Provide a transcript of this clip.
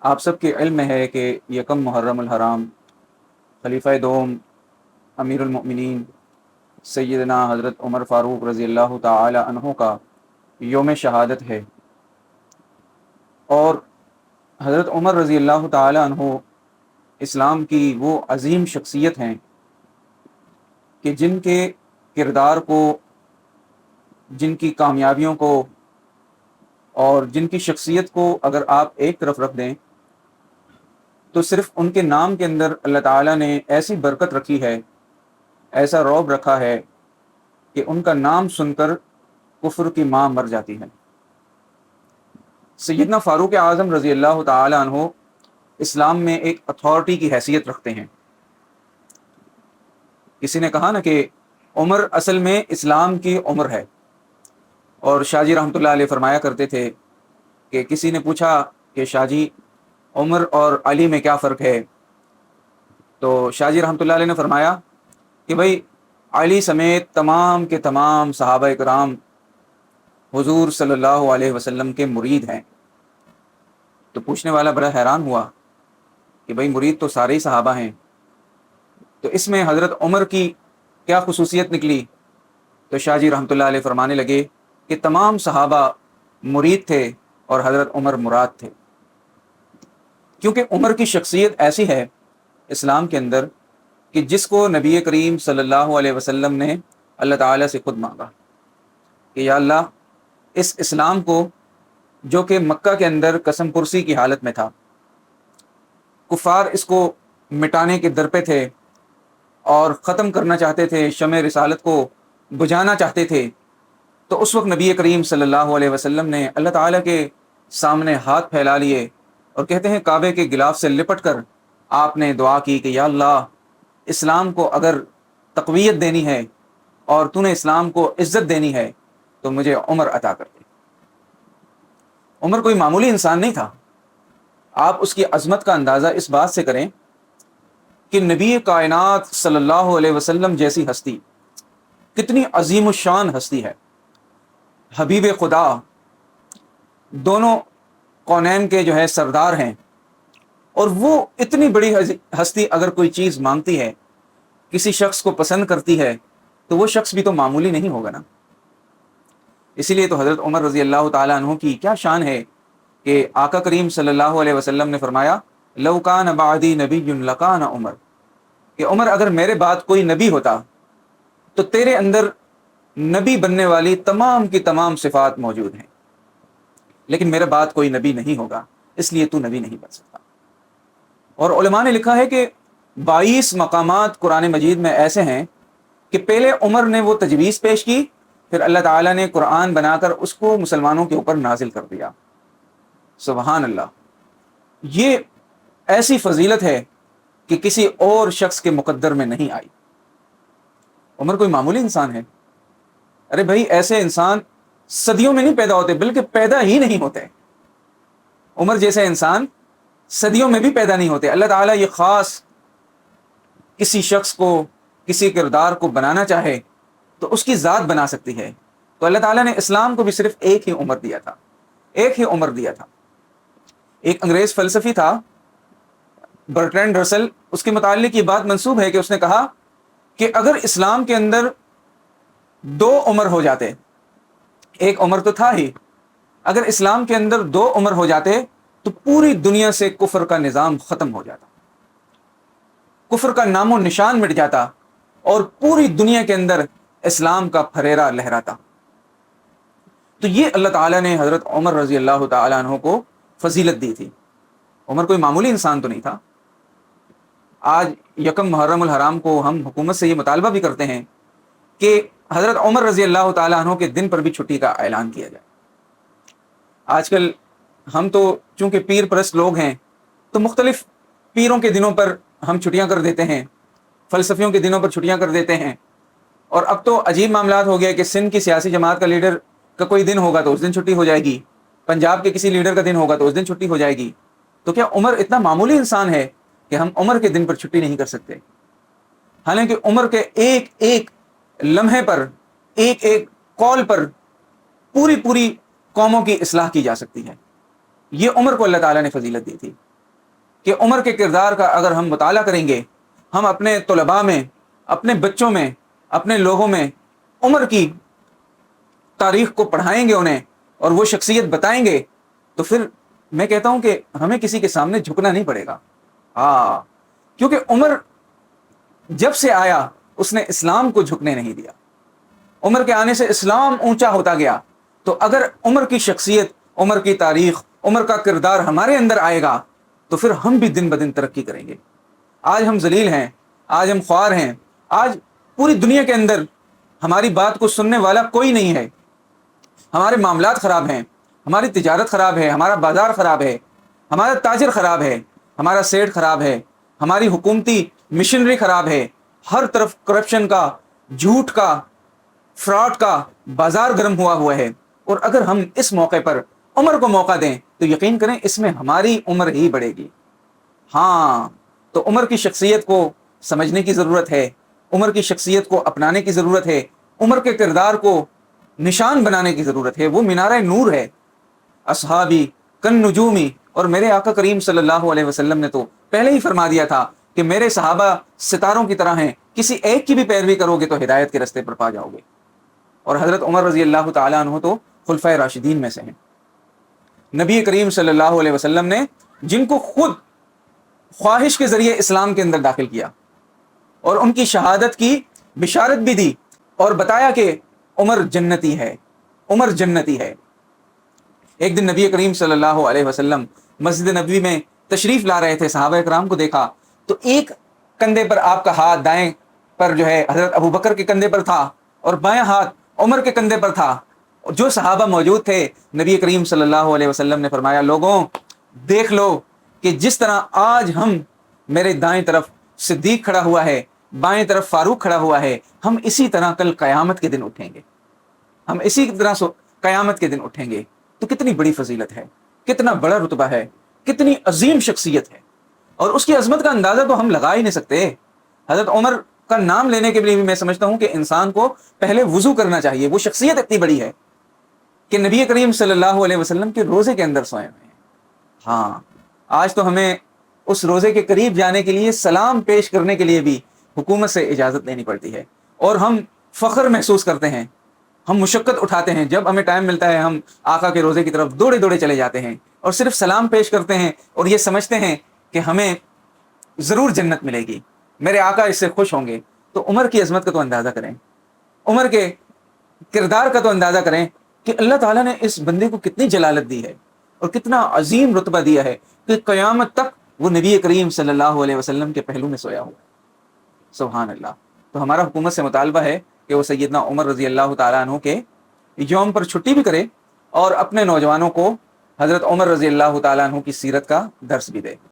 آپ سب کے علم میں ہے کہ یکم محرم الحرام خلیفہ دوم امیر المؤمنین سیدنا حضرت عمر فاروق رضی اللہ تعالی عنہ کا یوم شہادت ہے، اور حضرت عمر رضی اللہ تعالی عنہ اسلام کی وہ عظیم شخصیت ہیں کہ جن کے کردار کو، جن کی کامیابیوں کو اور جن کی شخصیت کو اگر آپ ایک طرف رکھ دیں تو صرف ان کے نام کے اندر اللہ تعالیٰ نے ایسی برکت رکھی ہے، ایسا رعب رکھا ہے کہ ان کا نام سن کر کفر کی ماں مر جاتی ہے۔ سیدنا فاروق اعظم رضی اللہ تعالی عنہ اسلام میں ایک اتھارٹی کی حیثیت رکھتے ہیں۔ کسی نے کہا نا کہ عمر اصل میں اسلام کی عمر ہے، اور شاہ جی رحمۃ اللہ علیہ فرمایا کرتے تھے کہ کسی نے پوچھا کہ شاہ جی عمر اور علی میں کیا فرق ہے، تو شاہ جی رحمۃ اللہ علیہ نے فرمایا کہ بھائی علی سمیت تمام کے تمام صحابہ کرام حضور صلی اللہ علیہ وسلم کے مرید ہیں۔ تو پوچھنے والا بڑا حیران ہوا کہ بھائی مرید تو سارے ہی صحابہ ہیں، تو اس میں حضرت عمر کی کیا خصوصیت نکلی؟ تو شاہ جی رحمۃ اللہ علیہ فرمانے لگے کہ تمام صحابہ مرید تھے اور حضرت عمر مراد تھے، کیونکہ عمر کی شخصیت ایسی ہے اسلام کے اندر کہ جس کو نبی کریم صلی اللہ علیہ وسلم نے اللہ تعالیٰ سے خود مانگا کہ یا اللہ اس اسلام کو، جو کہ مکہ کے اندر قسم پرسی کی حالت میں تھا، کفار اس کو مٹانے کے در پہ تھے اور ختم کرنا چاہتے تھے، شمع رسالت کو بجھانا چاہتے تھے، تو اس وقت نبی کریم صلی اللہ علیہ وسلم نے اللہ تعالیٰ کے سامنے ہاتھ پھیلا لیے اور کہتے ہیں کعبے کے غلاف سے لپٹ کر آپ نے دعا کی کہ یا اللہ اسلام کو اگر تقویت دینی ہے اور تو نے اسلام کو عزت دینی ہے تو مجھے عمر عطا کر دے۔ عمر کوئی معمولی انسان نہیں تھا۔ آپ اس کی عظمت کا اندازہ اس بات سے کریں کہ نبی کائنات صلی اللہ علیہ وسلم جیسی ہستی کتنی عظیم الشان ہستی ہے، حبیب خدا، دونوں کونین کے جو ہے سردار ہیں، اور وہ اتنی بڑی ہستی اگر کوئی چیز مانگتی ہے، کسی شخص کو پسند کرتی ہے، تو وہ شخص بھی تو معمولی نہیں ہوگا نا۔ اسی لیے تو حضرت عمر رضی اللہ تعالیٰ عنہ کی کیا شان ہے کہ آقا کریم صلی اللہ علیہ وسلم نے فرمایا لو کان بعدی نبی لکان عمر، کہ عمر اگر میرے بعد کوئی نبی ہوتا تو تیرے اندر نبی بننے والی تمام کی تمام صفات موجود ہیں، لیکن میرے بعد کوئی نبی نہیں ہوگا، اس لیے تو نبی نہیں بن سکتا۔ اور علماء نے لکھا ہے کہ 22 مقامات قرآن مجید میں ایسے ہیں کہ پہلے عمر نے وہ تجویز پیش کی، پھر اللہ تعالیٰ نے قرآن بنا کر اس کو مسلمانوں کے اوپر نازل کر دیا۔ سبحان اللہ، یہ ایسی فضیلت ہے کہ کسی اور شخص کے مقدر میں نہیں آئی۔ عمر کوئی معمولی انسان ہے؟ ارے بھائی ایسے انسان صدیوں میں نہیں پیدا ہوتے، بلکہ پیدا ہی نہیں ہوتے۔ عمر جیسے انسان صدیوں میں بھی پیدا نہیں ہوتے۔ اللہ تعالیٰ یہ خاص کسی شخص کو، کسی کردار کو بنانا چاہے تو اس کی ذات بنا سکتی ہے۔ تو اللہ تعالیٰ نے اسلام کو بھی صرف ایک ہی عمر دیا تھا، ایک ہی عمر دیا تھا۔ ایک انگریز فلسفی تھا برٹرینڈ رسل، اس کے متعلق یہ بات منسوب ہے کہ اس نے کہا کہ اگر اسلام کے اندر 2 عمر ہو جاتے، ایک عمر تو تھا ہی، اگر اسلام کے اندر 2 عمر ہو جاتے تو پوری دنیا سے کفر کا نظام ختم ہو جاتا، کفر کا نام و نشان مٹ جاتا، اور پوری دنیا کے اندر اسلام کا پھریرا لہراتا۔ تو یہ اللہ تعالیٰ نے حضرت عمر رضی اللہ تعالیٰ عنہ کو فضیلت دی تھی۔ عمر کوئی معمولی انسان تو نہیں تھا۔ آج یکم محرم الحرام کو ہم حکومت سے یہ مطالبہ بھی کرتے ہیں کہ حضرت عمر رضی اللہ تعالیٰ عنہ کے دن پر بھی چھٹی کا اعلان کیا جائے۔ آج کل ہم تو چونکہ پیر پرست لوگ ہیں تو مختلف پیروں کے دنوں پر ہم چھٹیاں کر دیتے ہیں، فلسفیوں کے دنوں پر چھٹیاں کر دیتے ہیں، اور اب تو عجیب معاملات ہو گیا کہ سندھ کی سیاسی جماعت کا لیڈر کا کوئی دن ہوگا تو اس دن چھٹی ہو جائے گی، پنجاب کے کسی لیڈر کا دن ہوگا تو اس دن چھٹی ہو جائے گی۔ تو کیا عمر اتنا معمولی انسان ہے کہ ہم عمر کے دن پر چھٹی نہیں کر سکتے؟ حالانکہ عمر کے ایک ایک لمحے پر، ایک ایک قول پر پوری قوموں کی اصلاح کی جا سکتی ہے۔ یہ عمر کو اللہ تعالیٰ نے فضیلت دی تھی۔ کہ عمر کے کردار کا اگر ہم مطالعہ کریں گے، ہم اپنے طلباء میں، اپنے بچوں میں، اپنے لوگوں میں عمر کی تاریخ کو پڑھائیں گے انہیں اور وہ شخصیت بتائیں گے، تو پھر میں کہتا ہوں کہ ہمیں کسی کے سامنے جھکنا نہیں پڑے گا۔ ہاں، کیونکہ عمر جب سے آیا اس نے اسلام کو جھکنے نہیں دیا، عمر کے آنے سے اسلام اونچا ہوتا گیا۔ تو اگر عمر کی شخصیت، عمر کی تاریخ، عمر کا کردار ہمارے اندر آئے گا تو پھر ہم بھی دن بدن ترقی کریں گے۔ آج ہم ذلیل ہیں، آج ہم خوار ہیں، آج پوری دنیا کے اندر ہماری بات کو سننے والا کوئی نہیں ہے، ہمارے معاملات خراب ہیں، ہماری تجارت خراب ہے، ہمارا بازار خراب ہے، ہمارا تاجر خراب ہے، ہمارا سیٹ خراب ہے، ہماری حکومتی مشنری خراب ہے، ہر طرف کرپشن کا، جھوٹ کا، فراڈ کا بازار گرم ہوا ہے۔ اور اگر ہم اس موقع پر عمر کو موقع دیں تو یقین کریں اس میں ہماری عمر ہی بڑھے گی۔ ہاں، تو عمر کی شخصیت کو سمجھنے کی ضرورت ہے، عمر کی شخصیت کو اپنانے کی ضرورت ہے، عمر کے کردار کو نشان بنانے کی ضرورت ہے۔ وہ مینار نور ہے۔ اصحابی کن نجومی، اور میرے آقا کریم صلی اللہ علیہ وسلم نے تو پہلے ہی فرما دیا تھا کہ میرے صحابہ ستاروں کی طرح ہیں، کسی ایک کی بھی پیروی کرو گے تو ہدایت کے رستے پر پا جاؤ گے۔ اور حضرت عمر رضی اللہ تعالیٰ عنہ تو خلفائے راشدین میں سے ہیں۔ نبی کریم صلی اللہ علیہ وسلم نے جن کو خود خواہش کے ذریعے اسلام کے اندر داخل کیا اور ان کی شہادت کی بشارت بھی دی اور بتایا کہ عمر جنتی ہے، عمر جنتی ہے۔ ایک دن نبی کریم صلی اللہ علیہ وسلم مسجد نبوی میں تشریف لا رہے تھے، صحابہ کرام کو دیکھا تو ایک کندھے پر آپ کا ہاتھ دائیں پر جو ہے حضرت ابو بکر کے کندھے پر تھا اور بائیں ہاتھ عمر کے کندھے پر تھا۔ جو صحابہ موجود تھے، نبی کریم صلی اللہ علیہ وسلم نے فرمایا، لوگوں دیکھ لو کہ جس طرح آج ہم میرے دائیں طرف صدیق کھڑا ہوا ہے، بائیں طرف فاروق کھڑا ہوا ہے، ہم اسی طرح کل قیامت کے دن اٹھیں گے، ہم اسی طرح قیامت کے دن اٹھیں گے۔ تو کتنی بڑی فضیلت ہے، کتنا بڑا رتبہ ہے، کتنی عظیم شخصیت ہے، اور اس کی عظمت کا اندازہ تو ہم لگا ہی نہیں سکتے۔ حضرت عمر کا نام لینے کے لیے بھی میں سمجھتا ہوں کہ انسان کو پہلے وضو کرنا چاہیے۔ وہ شخصیت اتنی بڑی ہے کہ نبی کریم صلی اللہ علیہ وسلم کے روزے کے اندر سوئے ہوئے ہیں۔ ہاں، آج تو ہمیں اس روزے کے قریب جانے کے لیے، سلام پیش کرنے کے لیے بھی حکومت سے اجازت لینی پڑتی ہے، اور ہم فخر محسوس کرتے ہیں، ہم مشقت اٹھاتے ہیں، جب ہمیں ٹائم ملتا ہے ہم آقا کے روزے کی طرف دوڑے دوڑے چلے جاتے ہیں اور صرف سلام پیش کرتے ہیں اور یہ سمجھتے ہیں کہ ہمیں ضرور جنت ملے گی، میرے آقا اس سے خوش ہوں گے۔ تو عمر کی عظمت کا تو اندازہ کریں، عمر کے کردار کا تو اندازہ کریں کہ اللہ تعالیٰ نے اس بندے کو کتنی جلالت دی ہے اور کتنا عظیم رتبہ دیا ہے کہ قیامت تک وہ نبی کریم صلی اللہ علیہ وسلم کے پہلو میں سویا ہوا ہے۔ سبحان اللہ۔ تو ہمارا حکومت سے مطالبہ ہے کہ وہ سیدنا عمر رضی اللہ تعالیٰ عنہ کے یوم پر چھٹی بھی کرے اور اپنے نوجوانوں کو حضرت عمر رضی اللہ تعالیٰ عنہ کی سیرت کا درس بھی دے۔